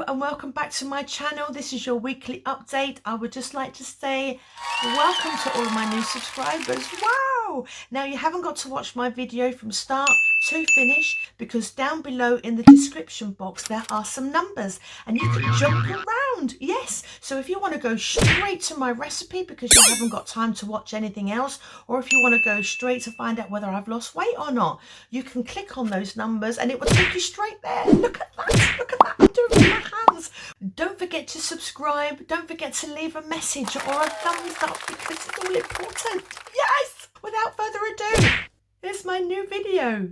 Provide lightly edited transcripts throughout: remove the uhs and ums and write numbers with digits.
and welcome back to my channel. This is your weekly update. I would just like to say welcome to all of my new subscribers. Wow! Now you haven't got to watch my video from start to finish because down below in the description box there are some numbers and you can jump around. Yes, so if you want to go straight to my recipe because you haven't got time to watch anything else, or if you want to go straight to find out whether I've lost weight or not, you can click on those numbers and it will take you straight there. Look at that, look at that. I'm doing it with my hands. Don't forget to subscribe. Don't forget to leave a message or a thumbs up because it's all important. Yes! Without further ado, here's my new video.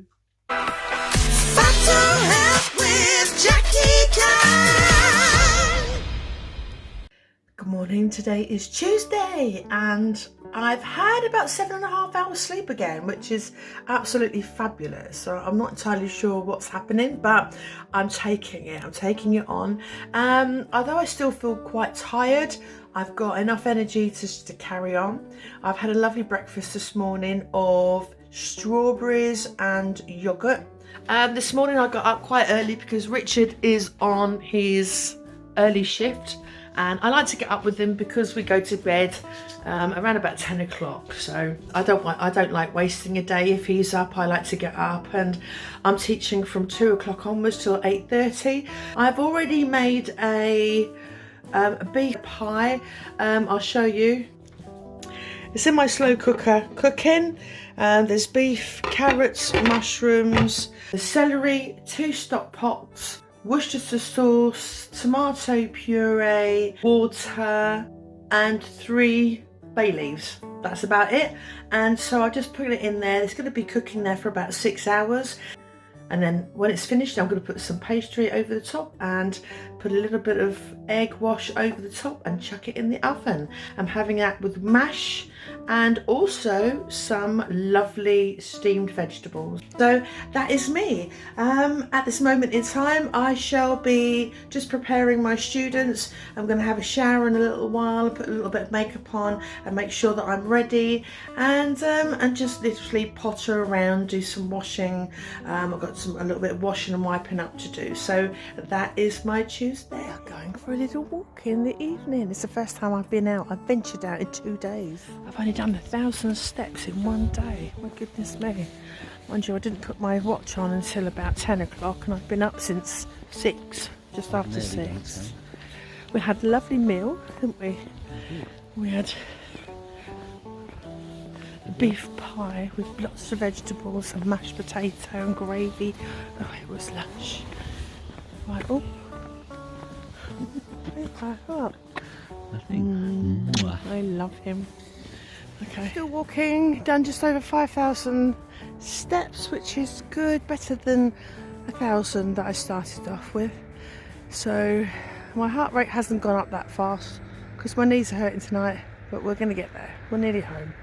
Good morning, today is Tuesday and I've had about 7.5 hours sleep again, which is absolutely fabulous. So I'm not entirely sure what's happening, but I'm taking it on. Although I still feel quite tired, I've got enough energy to carry on. I've had a lovely breakfast this morning of strawberries and yogurt. This morning I got up quite early because Richard is on his early shift and I like to get up with him because we go to bed around about 10 o'clock. So I don't like wasting a day if he's up. I like to get up, and I'm teaching from 2 o'clock onwards till 8:30. I've already made a beef pie. I'll show you. It's in my slow cooker cooking. There's beef, carrots, mushrooms, the celery, 2 stock pots, Worcestershire sauce, tomato puree, water, and 3 bay leaves. That's about it. And so I just put it in there. It's going to be cooking there for about 6 hours. And then when it's finished, I'm going to put some pastry over the top and put a little bit of egg wash over the top and chuck it in the oven. I'm having that with mash and also some lovely steamed vegetables. So that is me. At this moment in time, I shall be just preparing my students. I'm going to have a shower in a little while, put a little bit of makeup on and make sure that I'm ready, and just literally potter around, do some washing. I've got a little bit of washing and wiping up to do. So that is my Tuesday. I'm going for a little walk in the evening. It's the first time I've been out. I've ventured out in 2 days. I've only done 1,000 steps in one day. My goodness me. Mind you, I didn't put my watch on until about 10 o'clock and I've been up since 6, just after 6. We had a lovely meal, didn't we? We had a beef pie with lots of vegetables and mashed potato and gravy. Oh, it was lush. Right, oh. I love him. Okay, still walking, done just over 5,000 steps, which is good, better than 1,000 that I started off with. So my heart rate hasn't gone up that fast because my knees are hurting tonight, but we're going to get there. We're nearly home.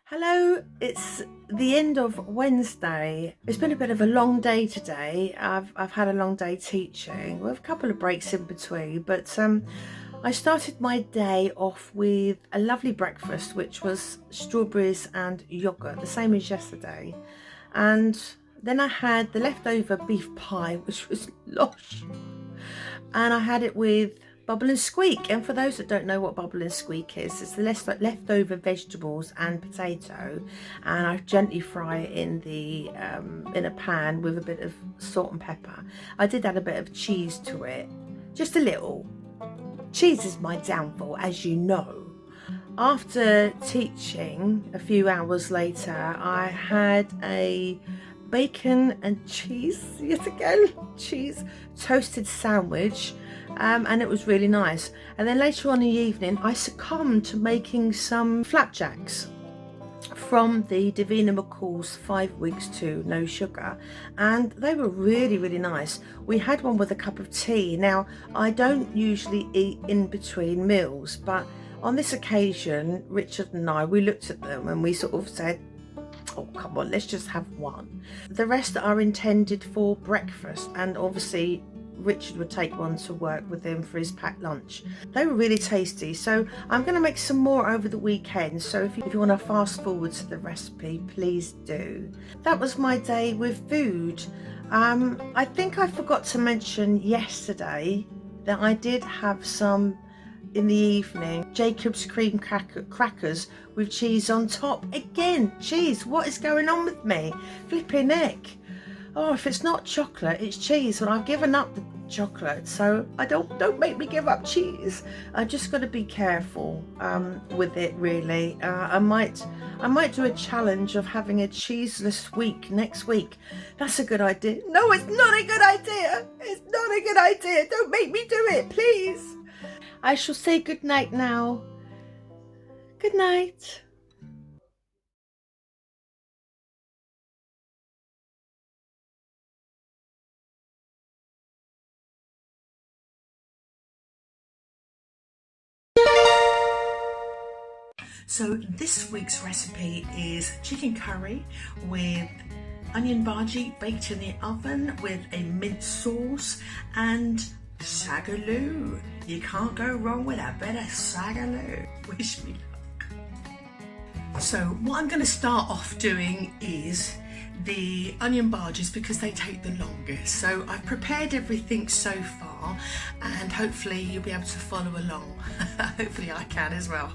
Hello, it's the end of Wednesday. It's been a bit of a long day today. I've had a long day teaching with a couple of breaks in between, but I started my day off with a lovely breakfast, which was strawberries and yogurt, the same as yesterday. And then I had the leftover beef pie, which was lush. And I had it with bubble and squeak. And for those that don't know what bubble and squeak is, it's the leftover vegetables and potato, and I gently fry it in a pan with a bit of salt and pepper. I did add a bit of cheese to it, just a little. Cheese is my downfall, as you know. After teaching, a few hours later, I had a bacon and cheese, yet again, cheese toasted sandwich, and it was really nice. And then later on in the evening, I succumbed to making some flapjacks from the Davina McCall's 5 weeks to no sugar, and they were really, really nice. We had one with a cup of tea. Now, I don't usually eat in between meals, but on this occasion, Richard and I, we looked at them and we sort of said, oh, come on, let's just have one. The rest are intended for breakfast, and obviously Richard would take one to work with him for his packed lunch. They were really tasty, so I'm going to make some more over the weekend. So if you want to fast forward to the recipe, please do. That was my day with food. I think I forgot to mention yesterday that I did have some in the evening Jacob's cream crackers with cheese on top. Again, cheese. What is going on with me? Flipping heck. Oh, if it's not chocolate, it's cheese, and I've given up the chocolate, so I don't make me give up cheese. I just got to be careful with it, really. I might do a challenge of having a cheeseless week next week. That's a good idea. No, it's not a good idea. It's not a good idea. Don't make me do it, please. I shall say good night now. Good night. So this week's recipe is chicken curry with onion bhaji baked in the oven with a mint sauce and Saag Aloo. You can't go wrong with a bit of Saag Aloo. Wish me luck. So what I'm going to start off doing is the onion bhajis because they take the longest. So I've prepared everything so far and hopefully you'll be able to follow along. Hopefully I can as well.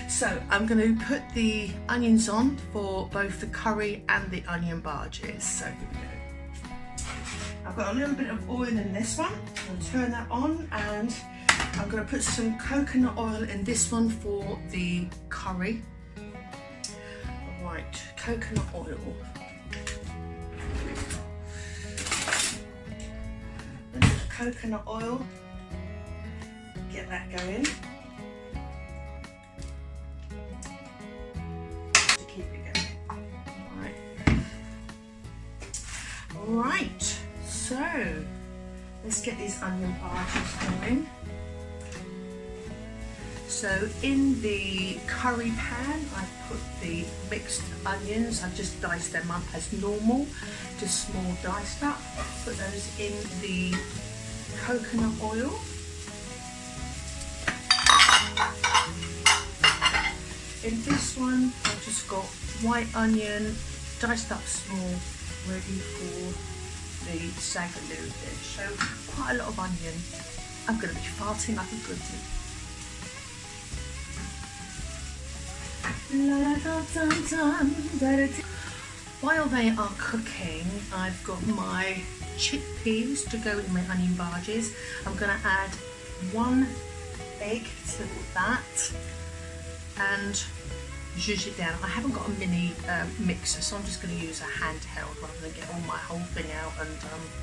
So I'm going to put the onions on for both the curry and the onion bhajis. So here we go. I've got a little bit of oil in this one. I'm going to turn that on and I'm going to put some coconut oil in this one for the curry. Right, coconut oil. Coconut oil, get that going to keep it going. Right, so let's get these onion bhajis going. So in the curry pan I've put the mixed onions. I've just diced them up as normal, just small diced up. Put those in the coconut oil. In this one I've just got white onion diced up small, ready for the Saag Aloo dish. So quite a lot of onion. I'm going to be farting like a good While they are cooking, I've got my chickpeas to go in my onion bhajis. I'm going to add 1 egg to that and zhuzh it down. I haven't got a mini mixer, so I'm just going to use a handheld rather than get all my whole thing out and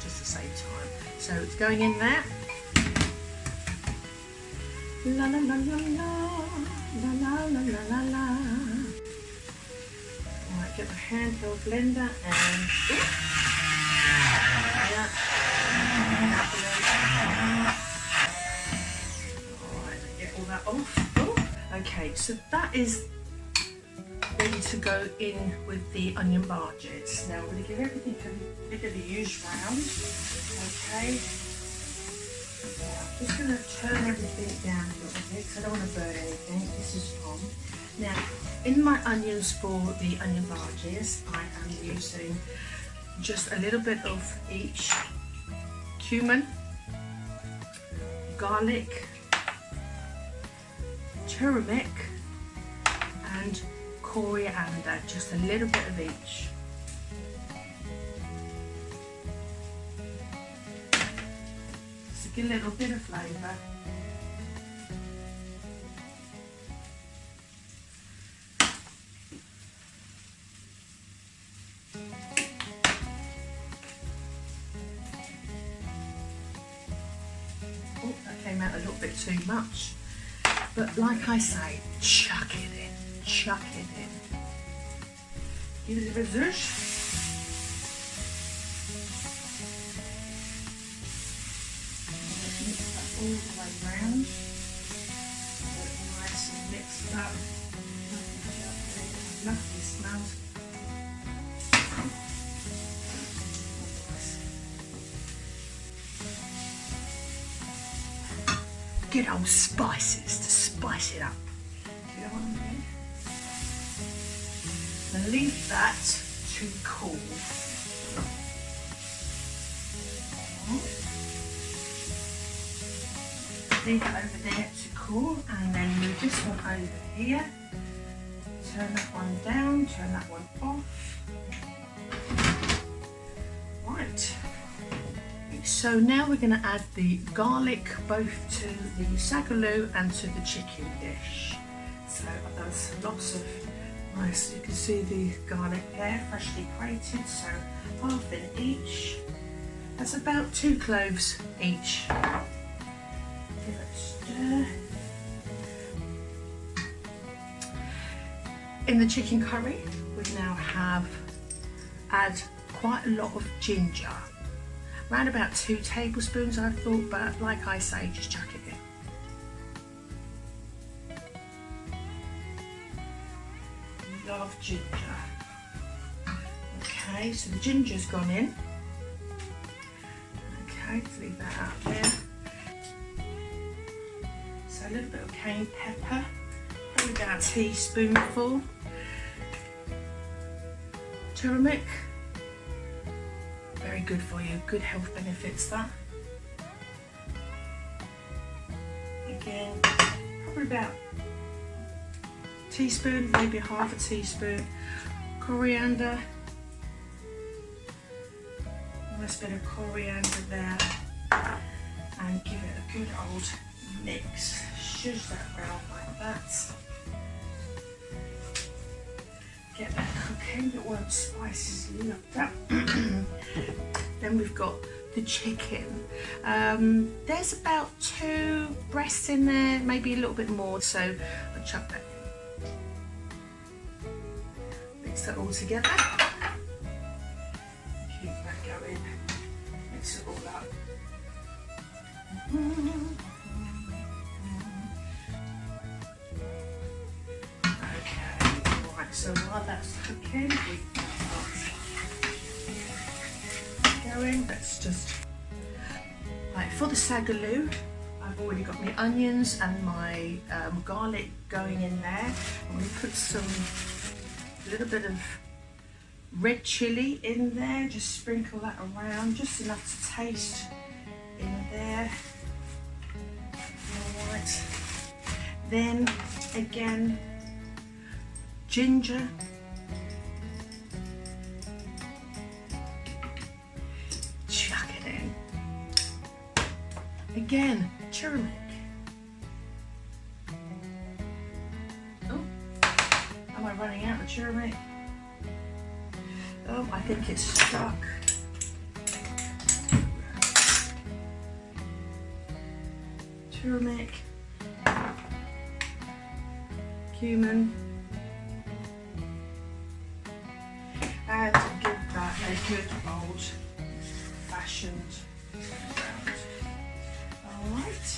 just to save time. So it's going in there. La la la la la la la la la la. Right, get my handheld blender and Alright, get all that off. Oh, okay, so that is ready to go in with the onion bhajis. Now we're going to give everything a bit of a use round. Okay. I'm just going to turn everything down a little bit because I don't want to burn anything. This is on. Now, in my onions for the onion bhajis, I am using just a little bit of each: cumin, garlic, turmeric, and coriander. Just a little bit of each. A little bit of flavour. Oh, that came out a little bit too much. But like I say, chuck it in, chuck it in. Give it a bit of zhuzh. All the way round, so it's nice and mixed up. Lovely smells. Good old spices to spice it up. You know what I mean? And leave that to cool. leave it over there to cool, and then move this one over here. Turn that one down, turn that one off. Right. So now we're going to add the garlic both to the Saag Aloo and to the chicken dish. So I've done lots of nice, you can see the garlic there, freshly grated, so half in each. That's about 2 cloves each. Give it a stir. In the chicken curry, we now add quite a lot of ginger. Around about 2 tablespoons I thought, but like I say, just chuck it in. Love ginger. Okay, so the ginger's gone in. Okay, let's leave that out there. So a little bit of cayenne pepper, probably about a teaspoonful. Turmeric. Very good for you, good health benefits that. Again, probably about a teaspoon, maybe half a teaspoon. Coriander. Nice bit of coriander there. And give it a good old mix. Shush that around like that. Get that cooking, but once spices looked up. Then we've got the chicken. There's about 2 breasts in there, maybe a little bit more, so I'll chuck that in. Mix that all together. Keep that going. Mix it all up. So while that's cooking, we've got going. Let's just, right, for the Saag Aloo, I've already got my onions and my garlic going in there. I'm going to put a little bit of red chilli in there, just sprinkle that around, just enough to taste in there. Alright, then again, ginger, chuck it in. Again, turmeric. Oh, am I running out of turmeric? Oh, I think it's stuck. Turmeric, cumin. And give that a good old fashioned round. Alright.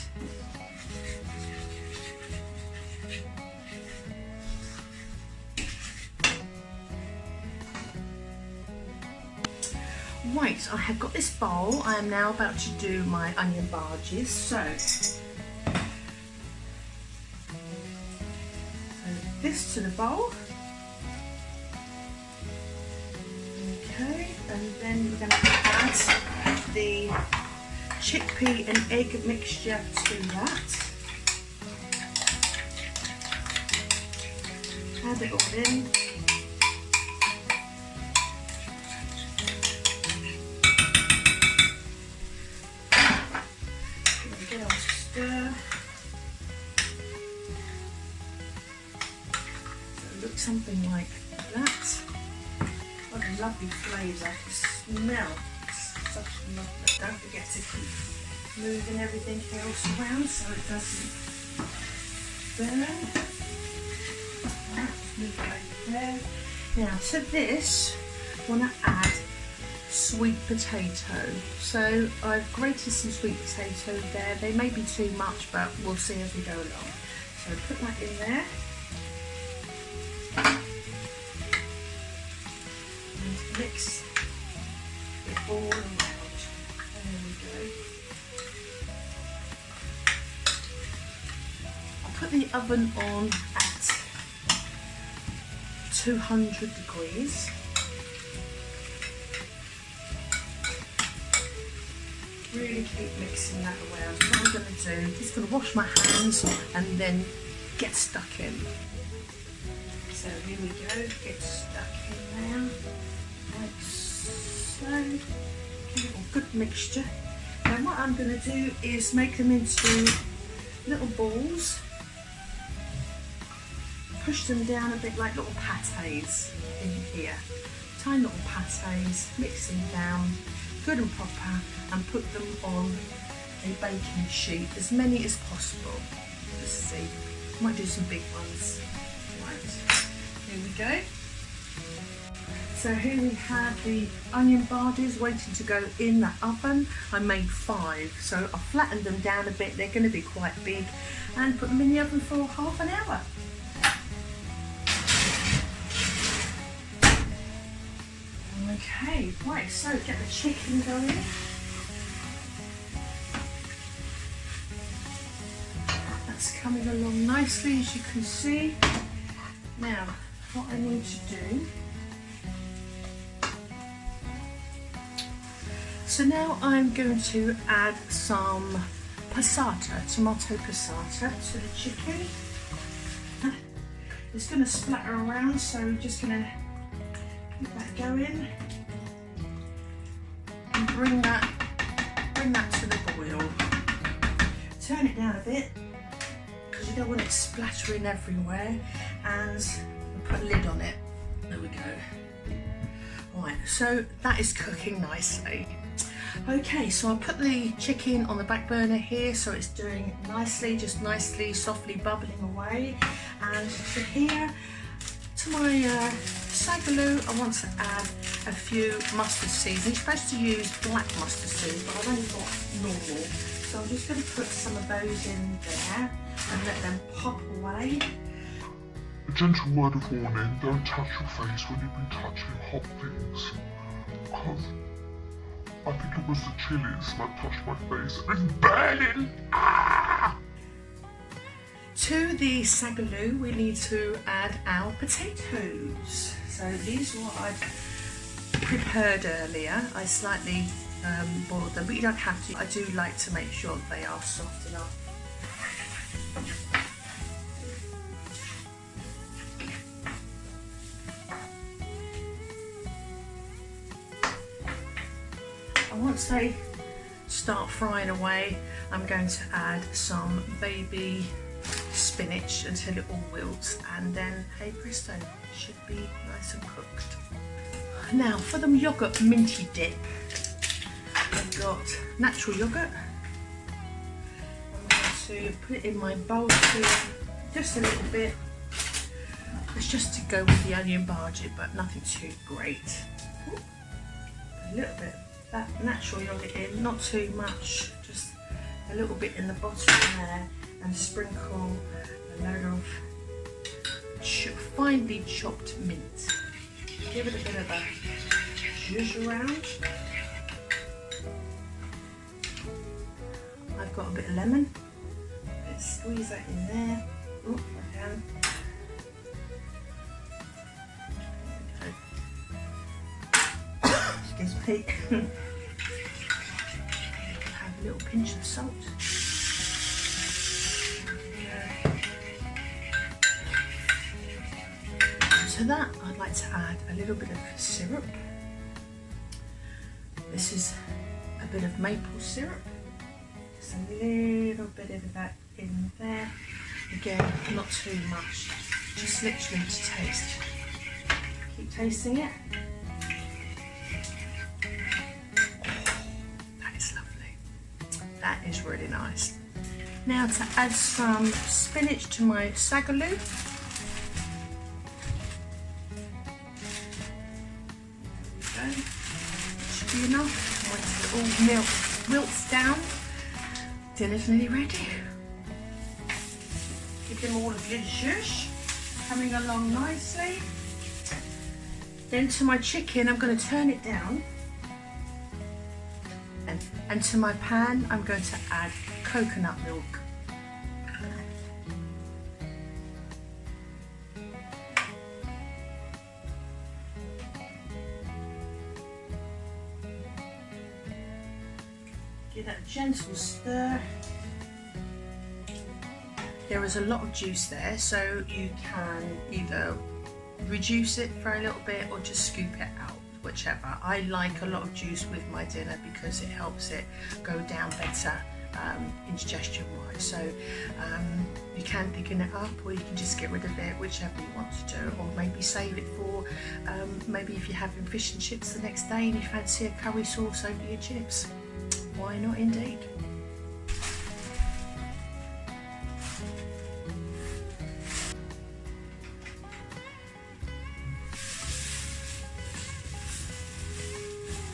Right, I have got this bowl. I am now about to do my onion bhajis. So this to the bowl. And then we're going to add the chickpea and egg mixture to that. Add it all in. Give it a good old stir. So it looks something like that. What a lovely flavour, I can smell such lovely. Don't forget to keep moving everything else around so it doesn't burn. Right, move it over there. Now to this, I want to add sweet potato. So I've grated some sweet potato there. They may be too much, but we'll see as we go along. So put that in there. Mix it all around. There we go. I'll put the oven on at 200 degrees. Really keep mixing that around. What I'm going to do is going to wash my hands and then get stuck in. So here we go, get stuck in there, like so. Give it a good mixture. Now what I'm going to do is make them into little balls, push them down a bit like little pâtés in here. Tiny little pâtés, mix them down, good and proper, and put them on a baking sheet, as many as possible. Let's see, might do some big ones. Right, here we go. So here we have the onion bhajis waiting to go in the oven. I made 5, so I flattened them down a bit. They're going to be quite big, and put them in the oven for half an hour. Okay, right, so get the chicken going. That's coming along nicely, as you can see. Now, what I need to do, so now I'm going to add some passata, tomato passata, to the chicken. It's going to splatter around, so we're just going to keep that going and bring that to the boil. Turn it down a bit because you don't want it splattering everywhere, and put a lid on it. There we go. Right, so that is cooking nicely. Okay, so I put the chicken on the back burner here, so it's doing nicely, just nicely, softly bubbling away. And to here, to my Saag Aloo, I want to add a few mustard seeds. You're supposed to use black mustard seeds, but I've only got normal. So I'm just going to put some of those in there and let them pop away. A gentle word of warning, don't touch your face when you've been touching hot things. Because I think it was the chilies that touched my face and it's burning! Ah! To the Saag Aloo, we need to add our potatoes. So these are what I've prepared earlier. I slightly boiled them, but you don't have to. I do like to make sure that they are soft enough. And once they start frying away, I'm going to add some baby spinach until it all wilts, and then hey presto, it should be nice and cooked. Now for the yogurt minty dip, I've got natural yogurt. I'm going to put it in my bowl here, just a little bit. It's just to go with the onion bhaji, but nothing too great. Ooh, a little bit of that natural yogurt in, not too much, just a little bit in the bottom there, and sprinkle a load of finely chopped mint. Give it a bit of a zhuzh around. I've got a bit of lemon. Let's squeeze that in there. Oh, if I can. Excuse me. Have a little pinch of salt. To that, I'd like to add a little bit of syrup. This is a bit of maple syrup. Just a little bit of that in there. Again, not too much, just literally to taste. Keep tasting it. That is lovely. That is really nice. Now to add some spinach to my Saag Aloo. Should be enough. Once it all wilts down, dinner's nearly ready. Give them all a good zhuzh, coming along nicely. Then to my chicken, I'm going to turn it down, and to my pan, I'm going to add coconut milk. Give that a gentle stir. There is a lot of juice there, so you can either reduce it for a little bit or just scoop it out, whichever. I like a lot of juice with my dinner because it helps it go down better indigestion wise. So you can thicken it up, or you can just get rid of it, whichever you want to do, or maybe save it for maybe if you're having fish and chips the next day and you fancy a curry sauce over your chips. Why not indeed?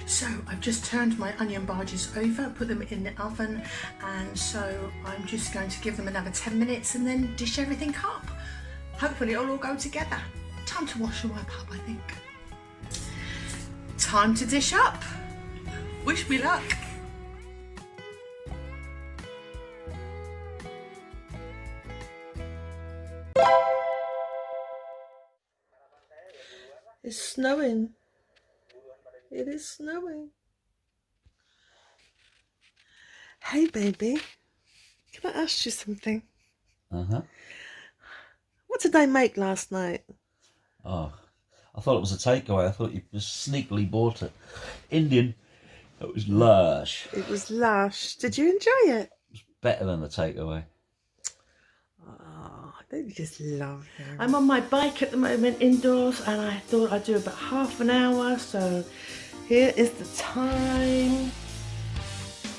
So I've just turned my onion bhajis over, put them in the oven, and so I'm just going to give them another 10 minutes and then dish everything up. Hopefully it'll all go together. Time to wash and wipe up, I think. Time to dish up. Wish me luck. It's snowing. It is snowing. Hey baby, can I ask you something? What did they make last night? Oh, I thought it was a takeaway. I thought you just sneakily bought it. Indian. It was lush. It was lush. Did you enjoy it? It was better than the takeaway. Oh, don't you just love them? I'm on my bike at the moment indoors, and I thought I'd do about half an hour, so here is the time.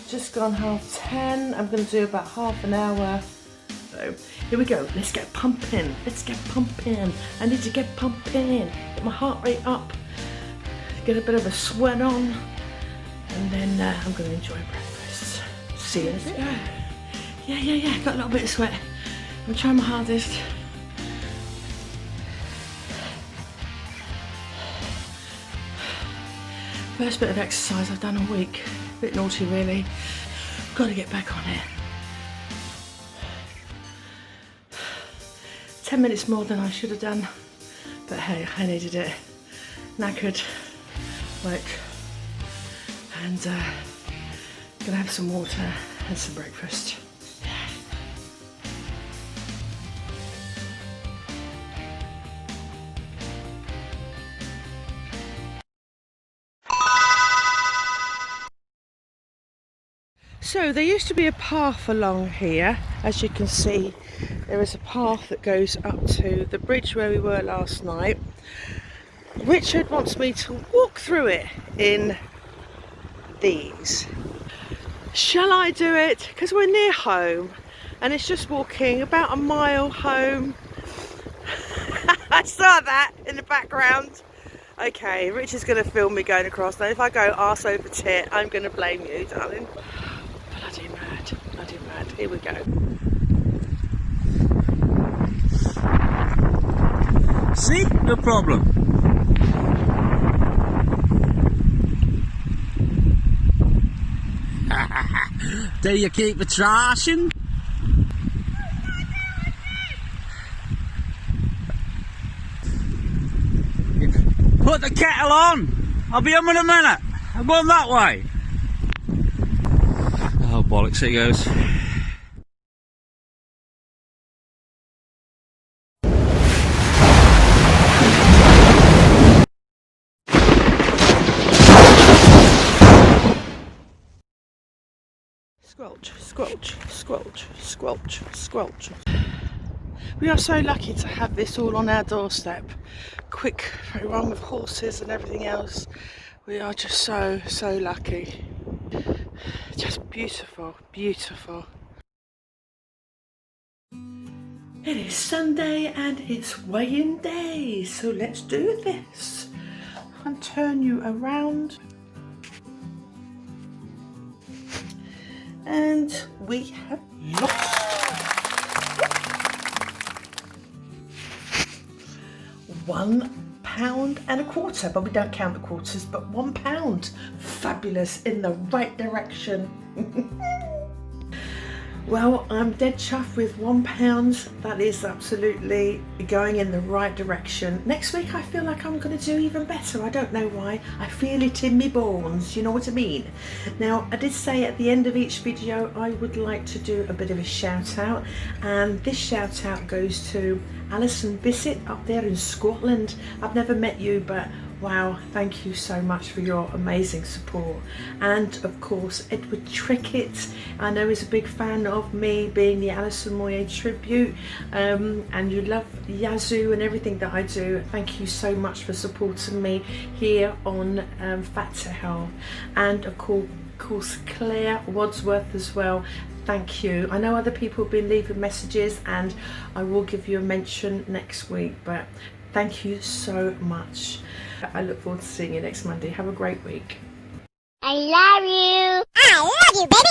Just gone 10:30. I'm going to do about half an hour. So here we go. Let's get pumping. Let's get pumping. I need to get pumping. Get my heart rate up. Get a bit of a sweat on. And then I'm going to enjoy breakfast. See you in a bit. Yeah. Got a little bit of sweat. I'm trying my hardest. First bit of exercise I've done all week. Bit naughty really. Got to get back on it. 10 minutes more than I should have done. But hey, I needed it. Knackered. Like, and gonna have some water and some breakfast. So there used to be a path along here. As you can see, there is a path that goes up to the bridge where we were last night. Richard wants me to walk through it in these. Shall I do it? Because we're near home and it's just walking about a mile home. I saw that in the background. Okay, Richard's going to film me going across. Now if I go arse over tit, I'm going to blame you, darling. Bloody mad, bloody mad. Here we go. See? No problem. Do you keep a trashing? Put the kettle on. I'll be home in a minute. I'm going that way. Oh, bollocks, here goes. Squelch, squelch, squelch, squelch, squelch. We are so lucky to have this all on our doorstep. Quick for everyone with horses and everything else. We are just so lucky. Just beautiful, beautiful. It is Sunday and it's weigh-in day, so let's do this. I'll turn you around. And we have lost £1.25, but we don't count the quarters, but £1. Fabulous, in the right direction. Well, I'm dead chuffed with £1. That is absolutely going in the right direction. Next week I feel like I'm going to do even better. I don't know why. I feel it in me bones, you know what I mean? Now, I did say at the end of each video I would like to do a bit of a shout out, and this shout out goes to Alison Bissett up there in Scotland. I've never met you, but wow, thank you so much for your amazing support. And of course, Edward Trickett, I know is a big fan of me being the Alison Moyet tribute, and you love Yazoo and everything that I do. Thank you so much for supporting me here on Fat to Health. And of course, Claire Wadsworth as well. Thank you. I know other people have been leaving messages, and I will give you a mention next week, but thank you so much. I look forward to seeing you next Monday. Have a great week. I love you. I love you, baby.